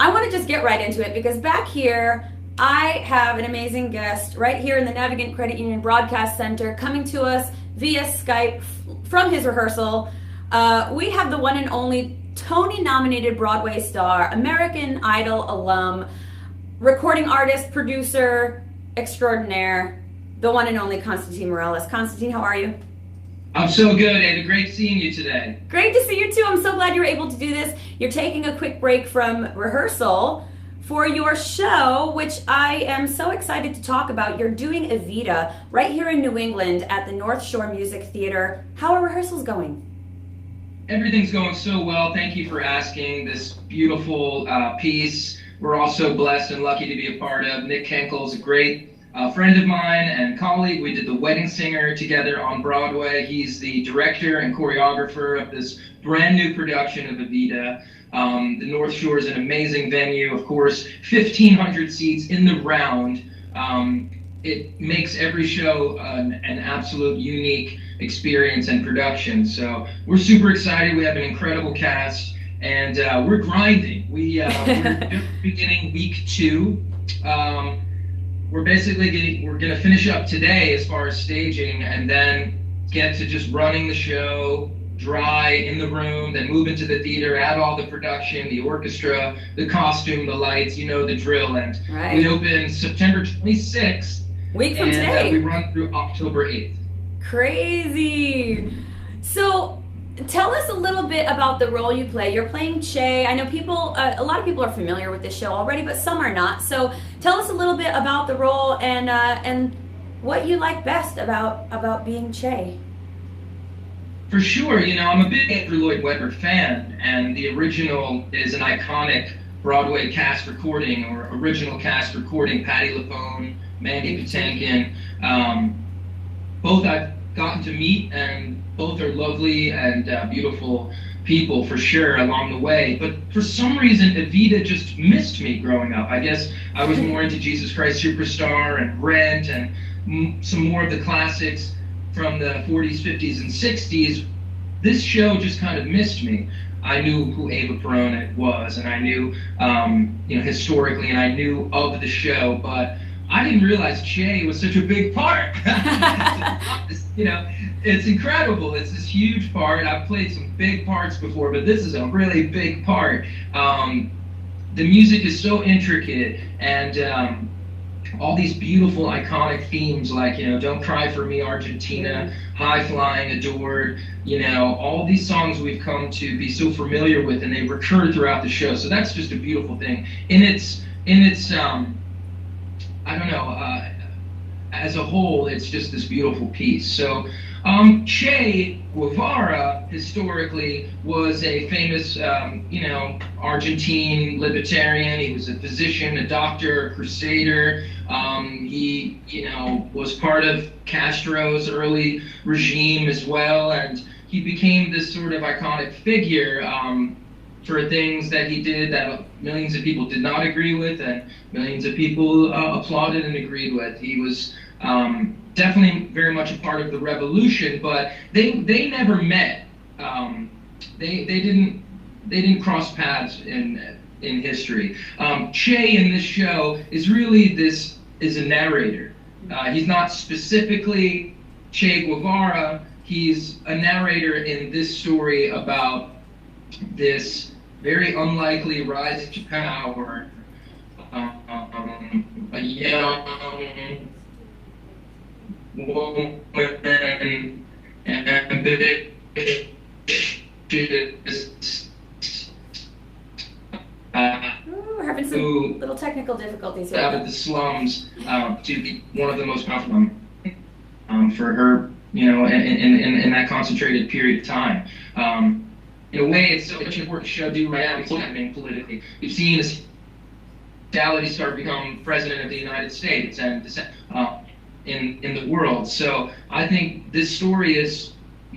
I want to just get right into it because back here, I have an amazing guest right here in the Navigant Credit Union Broadcast Center coming to us via Skype from his rehearsal. We have the one and only Tony-nominated Broadway star, American Idol alum, recording artist, producer extraordinaire, the one and only Constantine Maroulis. Constantine, how are you? I'm so good, Ava. Great seeing you today. Great to see you too. I'm so glad you were able to do this. You're taking a quick break from rehearsal for your show, which I am so excited to talk about. You're doing Evita right here in New England at the North Shore Music Theater. How are rehearsals going? Everything's going so well. Thank you for asking. This beautiful piece we're all so blessed and lucky to be a part of. Nick Kenkel's a great friend of mine and colleague. We did The Wedding Singer together on Broadway. He's the director and choreographer of this brand new production of Evita. The North Shore is an amazing venue, of course, 1,500 seats in the round. It makes every show an absolute unique experience and production. So we're super excited. We have an incredible cast, and we're grinding. We're just beginning week 2. We're going to finish up today as far as staging, and then get to just running the show, dry in the room, then move into the theater, add all the production, the orchestra, the costume, the lights, you know the drill. And we open September 26th. Week from today. We run through October 8th. Crazy. So tell us a little bit about the role you play. You're playing Chay. I know people, a lot of people are familiar with this show already, but some are not. So tell us a little bit about the role and what you like best about being Chay. For sure, I'm a big Andrew Lloyd Webber fan, and the original is an iconic Broadway cast recording, or original cast recording. Patti LuPone, Mandy Patinkin, both I've gotten to meet, and both are lovely and beautiful people for sure along the way. But for some reason, Evita just missed me growing up. I guess I was more into Jesus Christ Superstar and Rent and some more of the classics from the 40s, 50s, and 60s. This show just kind of missed me. I knew who Eva Perón was, and I knew, historically, and I knew of the show, but I didn't realize Chay was such a big part. It's incredible. It's this huge part. I've played some big parts before, but this is a really big part. The music is so intricate, and all these beautiful, iconic themes like, Don't Cry for Me, Argentina, High Flying, Adored, all these songs we've come to be so familiar with, and they recur throughout the show. So that's just a beautiful thing. In its as a whole, it's just this beautiful piece. So Che Guevara historically was a famous, Argentine libertarian. He was a physician, a doctor, a crusader. He, was part of Castro's early regime as well, and he became this sort of iconic figure for things that he did that millions of people did not agree with, and millions of people applauded and agreed with. He was definitely very much a part of the revolution, but they never met. They didn't cross paths in history. Chay in this show is a narrator. He's not specifically Che Guevara. He's a narrator in this story about this very unlikely rise to power. A young woman ambitious we're having some little technical difficulties here. Out of the slums to be one of the most powerful for her, in that concentrated period of time. In a way, it's such an important show to do right now, happening politically. We've seen this reality star become president of the United States and in the world. So I think this story is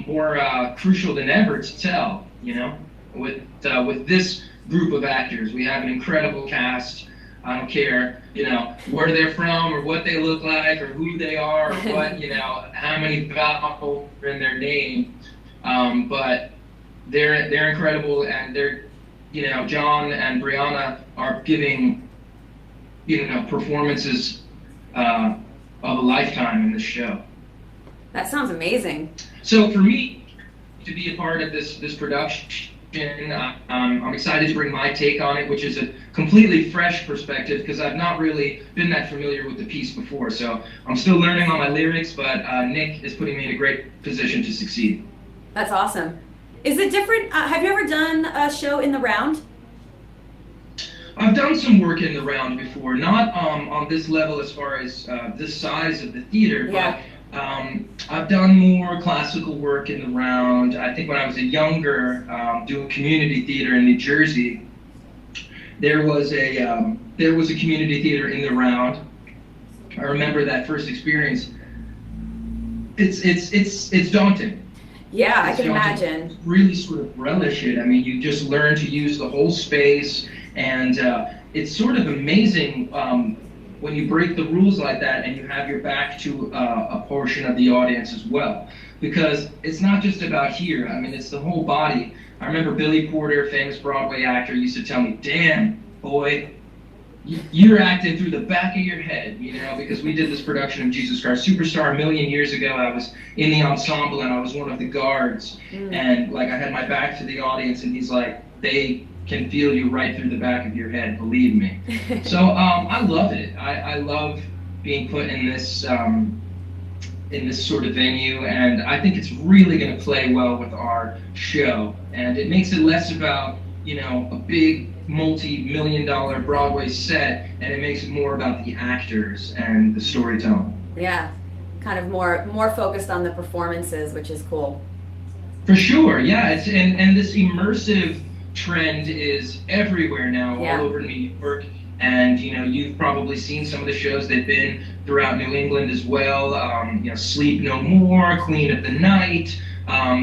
more crucial than ever to tell. With this group of actors, we have an incredible cast. I don't care, where they're from or what they look like or who they are or what, how many vowels are in their name. But they're incredible, and they're John and Brianna are giving, performances of a lifetime in this show. That sounds amazing. So for me to be a part of this production, I'm excited to bring my take on it, which is a completely fresh perspective because I've not really been that familiar with the piece before. So I'm still learning on my lyrics, but Nick is putting me in a great position to succeed. That's awesome. Is it different? Have you ever done a show in the round? I've done some work in the round before, not on this level as far as this size of the theater, Yeah. but I've done more classical work in the round. I think when I was a younger, doing community theater in New Jersey, there was a community theater in the round. I remember that first experience. It's daunting. Yeah, I can imagine. Really sort of relish it. I mean, you just learn to use the whole space, and it's sort of amazing when you break the rules like that and you have your back to a portion of the audience as well. Because it's not just about here. I mean, it's the whole body. I remember Billy Porter, famous Broadway actor, used to tell me, "Damn, boy, you're acting through the back of your head," because we did this production of Jesus Christ Superstar a million years ago. I was in the ensemble and I was one of the guards, and like I had my back to the audience, and he's like, "They can feel you right through the back of your head, believe me." So I love it. I love being put in this sort of venue, and I think it's really going to play well with our show, and it makes it less about a big multi-million-dollar Broadway set, and it makes it more about the actors and the storytelling. Yeah, kind of more focused on the performances, which is cool. For sure, yeah. And this immersive trend is everywhere now, all over New York. And you've probably seen some of the shows. They've been throughout New England as well. Sleep No More, Queen of the Night,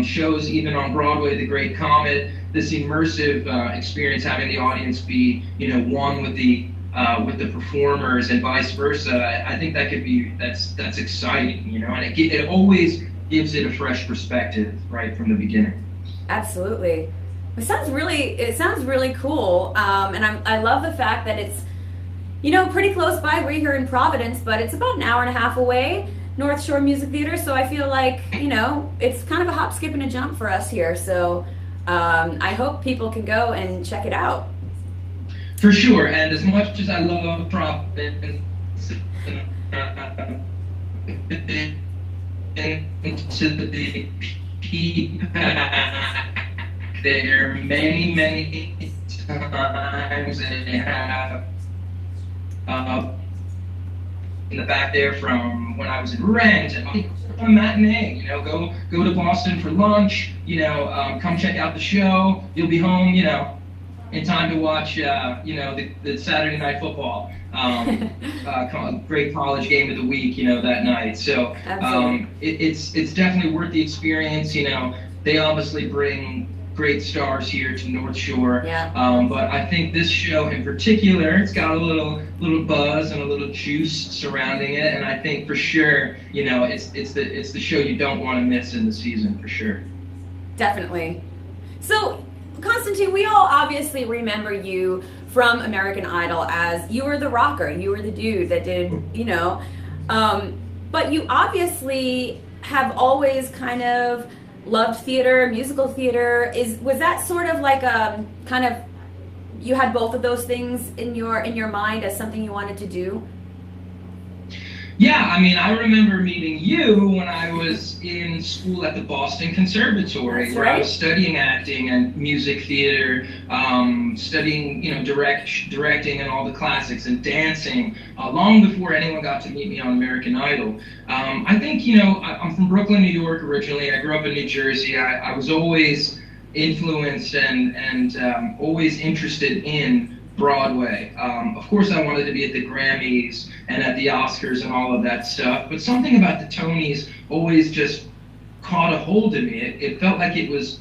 shows even on Broadway, The Great Comet. This immersive experience, having the audience be one with the performers and vice versa. I think that could be that's exciting, and it always gives it a fresh perspective right from the beginning. Absolutely. It sounds really cool, and I love the fact that it's pretty close by. We're here in Providence, but it's about an hour and a half away, North Shore Music Theater. So I feel like it's kind of a hop, skip, and a jump for us here. So I hope people can go and check it out. For sure, and as much as I love Providence, into the there many times, and they have in the back there from when I was in Rent, and a matinee, go to Boston for lunch, come check out the show. You'll be home, in time to watch, the Saturday Night Football, great college game of the week, that night. So it's definitely worth the experience. They obviously bring great stars here to North Shore, but I think this show in particular, it's got a little buzz and a little juice surrounding it, and I think for sure, it's the show you don't want to miss in the season, for sure. Definitely. So, Constantine, we all obviously remember you from American Idol as you were the rocker, you were the dude that did, but you obviously have always kind of loved theater, musical theater. Was that sort of like a kind of, you had both of those things in your mind as something you wanted to do? Yeah, I mean, I remember meeting you when I was in school at the Boston Conservatory, where I was studying acting and music theater, studying, directing and all the classics, and dancing, long before anyone got to meet me on American Idol. I think, I'm from Brooklyn, New York originally. I grew up in New Jersey. I was always influenced and always interested in Broadway. Of course, I wanted to be at the Grammys and at the Oscars and all of that stuff, but something about the Tonys always just caught a hold of me. It felt like it was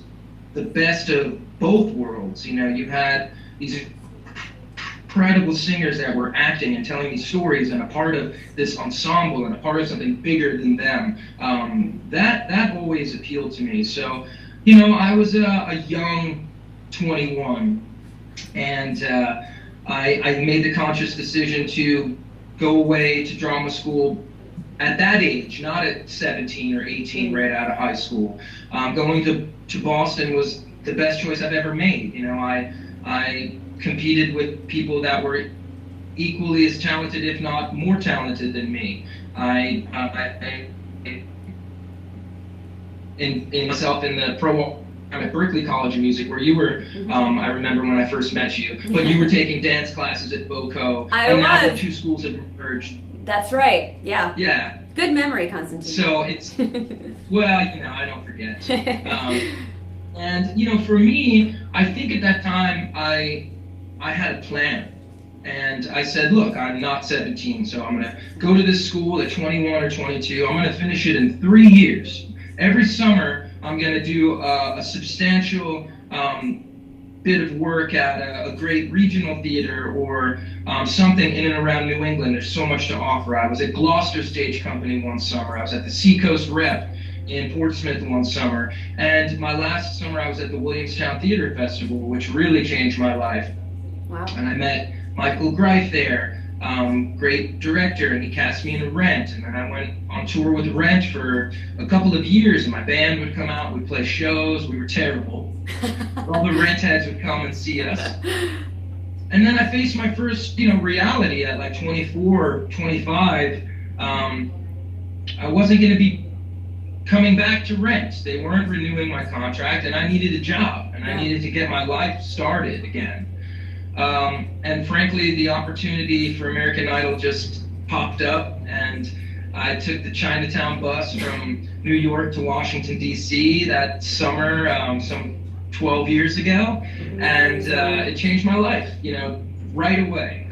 the best of both worlds. You had these incredible singers that were acting and telling me stories and a part of this ensemble and a part of something bigger than them. That always appealed to me. So, I was a young 21 And I made the conscious decision to go away to drama school at that age, not at 17 or 18, right out of high school. Going to Boston was the best choice I've ever made. You know, I competed with people that were equally as talented, if not more talented than me. I in myself in the pro at Berklee College of Music, where you were, I remember when I first met you, but you were taking dance classes at BOCO, and now the two schools have merged. That's right, yeah. Yeah. Good memory, Constantine. So it's, well, you know, I don't forget. And, you know, for me, I think at that time, I had a plan. And I said, look, I'm not 17, so I'm going to go to this school at 21 or 22. I'm going to finish it in 3 years. Every summer, I'm going to do a substantial bit of work at a great regional theater or something in and around New England. There's so much to offer. I was at Gloucester Stage Company one summer. I was at the Seacoast Rep in Portsmouth one summer. And my last summer, I was at the Williamstown Theater Festival, which really changed my life. Wow. And I met Michael Greif there, great director, and he cast me in Rent. And then I went on tour with Rent for a couple of years, and my band would come out, we'd play shows. We were terrible. All the Rent heads would come and see us. And then I faced my first, you know, reality at like 24, 25. I wasn't going to be coming back to Rent. They weren't renewing my contract, and I needed a job, and I needed to get my life started again. And frankly, the opportunity for American Idol just popped up, and I took the Chinatown bus from New York to Washington, D.C. that summer, some 12 years ago, and it changed my life, you know, right away.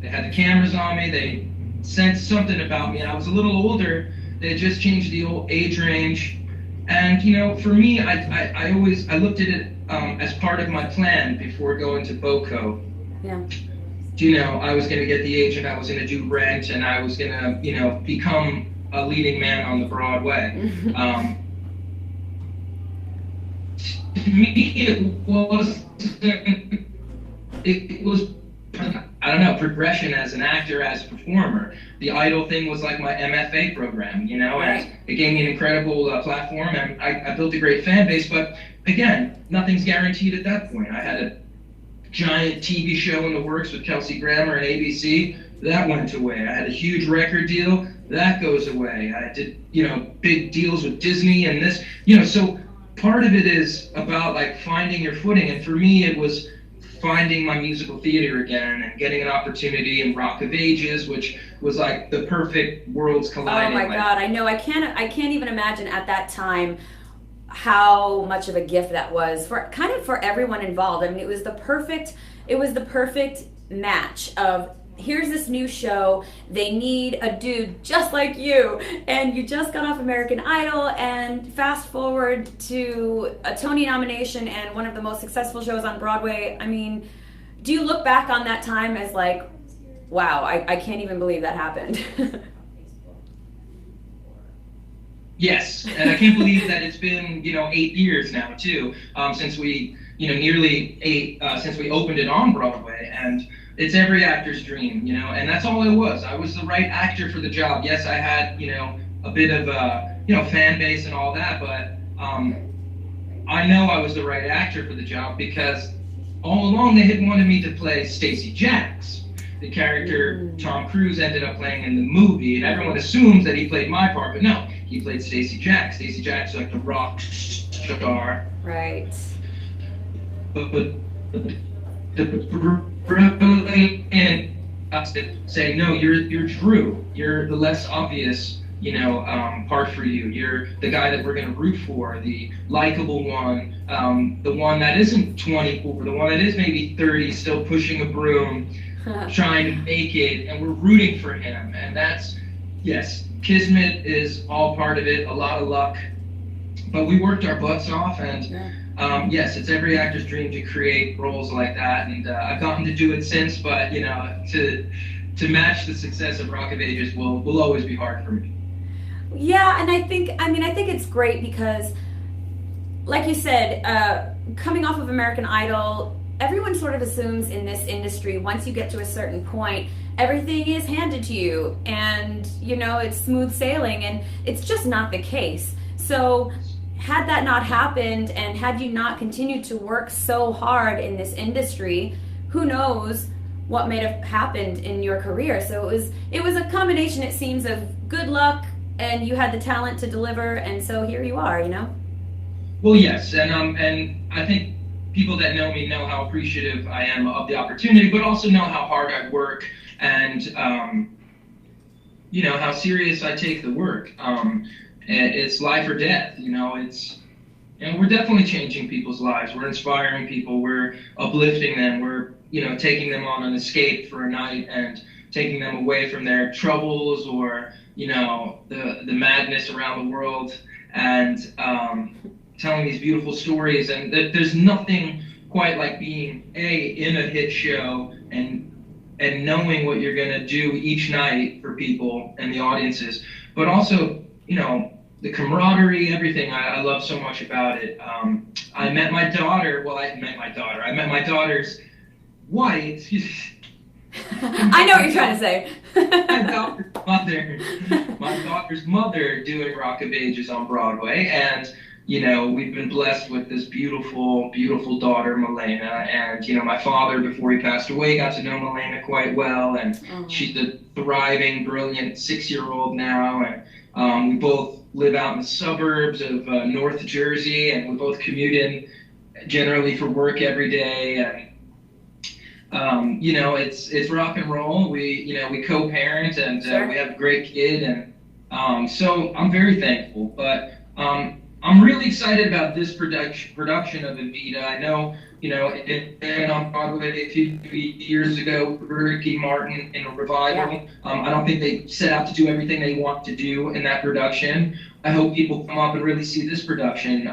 They had the cameras on me, they sensed something about me. I was a little older, they had just changed the old age range, and, you know, for me, I looked at it as part of my plan before going to BOCO. Yeah. You know, I was going to get the agent, I was going to do Rent, and I was going to, you know, become a leading man on the Broadway. To me, it was, I don't know, progression as an actor, as a performer. The Idol thing was like my MFA program, you know, and it gave me an incredible platform, and I built a great fan base, but again, nothing's guaranteed at that point. I had a giant TV show in the works with Kelsey Grammer and ABC. That went away. I had a huge record deal. That goes away. I did, you know, big deals with Disney and this, you know, so part of it is about like finding your footing. And for me, it was finding my musical theater again and getting an opportunity in Rock of Ages, which was like the perfect worlds colliding. Oh my God, I know. I can't even imagine at that time how much of a gift that was for kind of for everyone involved. I mean, it was the perfect match of, here's this new show, they need a dude just like you, and you just got off American Idol, and fast forward to a Tony nomination and one of the most successful shows on Broadway. I mean, do you look back on that time as like, wow, I can't even believe that happened? Yes, and I can't believe that it's been, you know, 8 years now too, since we, you know, nearly 8 since we opened it on Broadway, and it's every actor's dream, you know, and that's all it was. I was the right actor for the job. Yes, I had, you know, a bit of a, you know, fan base and all that, but I know I was the right actor for the job because all along they had wanted me to play Stacey Jacks, the character Tom Cruise ended up playing in the movie, and everyone assumes that he played my part, but no, he played Stacey Jacks. Stacey Jacks is like the rock star. Right. But the brilliant saying, no, you're Drew. You're the less obvious, you know, part for you. You're the guy that we're going to root for, the likable one, the one that isn't 24, the one that is maybe 30, still pushing a broom, trying to make it, and we're rooting for him. And that's, yes, Kismet is all part of it, a lot of luck. But we worked our butts off, and yes, it's every actor's dream to create roles like that, and I've gotten to do it since, but, you know, to match the success of Rock of Ages will always be hard for me. Yeah, and I think it's great because, like you said, coming off of American Idol, everyone sort of assumes in this industry, once you get to a certain point, everything is handed to you and, you know, it's smooth sailing, and it's just not the case. So had that not happened, and had you not continued to work so hard in this industry, who knows what may have happened in your career. So it was a combination, it seems, of good luck, and you had the talent to deliver, and so here you are, you know? Well, yes, and I think people that know me know how appreciative I am of the opportunity, but also know how hard I work, and you know, how serious I take the work. It's life or death, you know. And we're definitely changing people's lives. We're inspiring people. We're uplifting them. We're, you know, taking them on an escape for a night and taking them away from their troubles or, you know, the madness around the world, and telling these beautiful stories. And there's nothing quite like being in a hit show and knowing what you're going to do each night for people and the audiences, but also, you know, the camaraderie, everything I love so much about it. I met my daughter. I met my daughter's wife. I know what you're trying to say. my daughter's mother doing Rock of Ages on Broadway, and, you know, we've been blessed with this beautiful, beautiful daughter, Milena. And, you know, my father, before he passed away, got to know Milena quite well, and she's a thriving, brilliant 6-year-old now, and we both live out in the suburbs of North Jersey, and we both commute in generally for work every day. And you know, it's rock and roll. We co-parent, and Sure. we have a great kid, and so I'm very thankful. But I'm really excited about this production of Evita. I know, you know, it ran on Broadway a few years ago with Ricky Martin in a revival. Yeah. I don't think they set out to do everything they want to do in that production. I hope people come up and really see this production.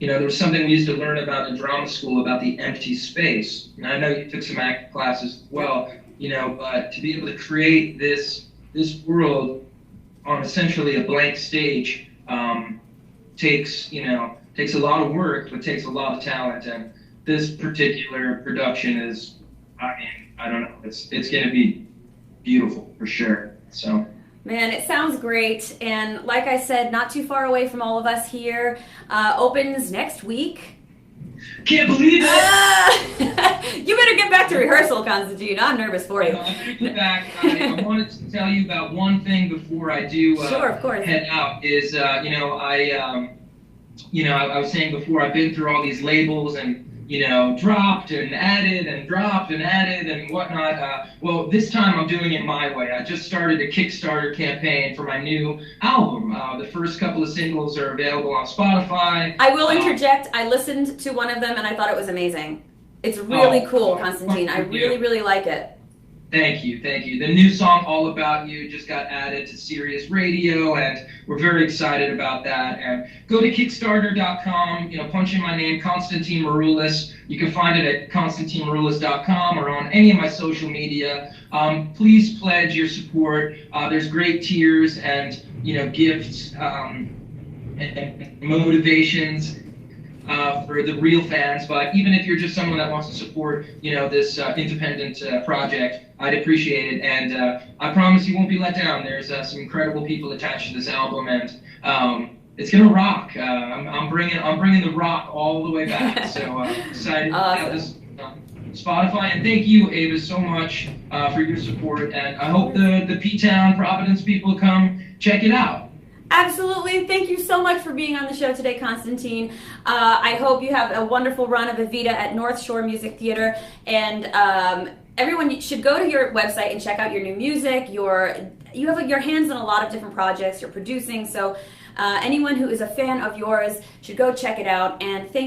You know, there was something we used to learn about in drama school about the empty space. And I know you took some acting classes as well, you know, but to be able to create this world on essentially a blank stage takes a lot of work, but takes a lot of talent. And this particular production is, I don't know, it's going to be beautiful for sure. So. Man, it sounds great, and like I said, not too far away from all of us here. Opens next week. Can't believe it! You better get back to rehearsal, Constantine. I'm nervous for you. I'm going to get back. I wanted to tell you about one thing before I do Sure, of course. head out. Is I was saying before, I've been through all these labels and, you know, dropped and added and whatnot. Well, this time I'm doing it my way. I just started a Kickstarter campaign for my new album. The first couple of singles are available on Spotify. I will interject. I listened to one of them and I thought it was amazing. It's really cool, Constantine. I really, really like it. Thank you. The new song, All About You, just got added to Sirius Radio, and we're very excited about that. And go to Kickstarter.com, you know, punch in my name, Constantine Maroulis. You can find it at ConstantineMaroulis.com or on any of my social media. Please pledge your support. There's great tiers and, you know, gifts and motivations for the real fans. But even if you're just someone that wants to support, you know, this independent project, I'd appreciate it. And I promise you won't be let down. There's some incredible people attached to this album, and it's gonna rock. I'm bringing the rock all the way back. So excited to have this Spotify. And thank you, Ava, so much for your support. And I hope the P-Town Providence people come check it out. Absolutely. Thank you so much for being on the show today, Constantine. I hope you have a wonderful run of Evita at North Shore Music Theater. And everyone should go to your website and check out your new music. You have your hands in a lot of different projects you're producing. So anyone who is a fan of yours should go check it out. And thank you.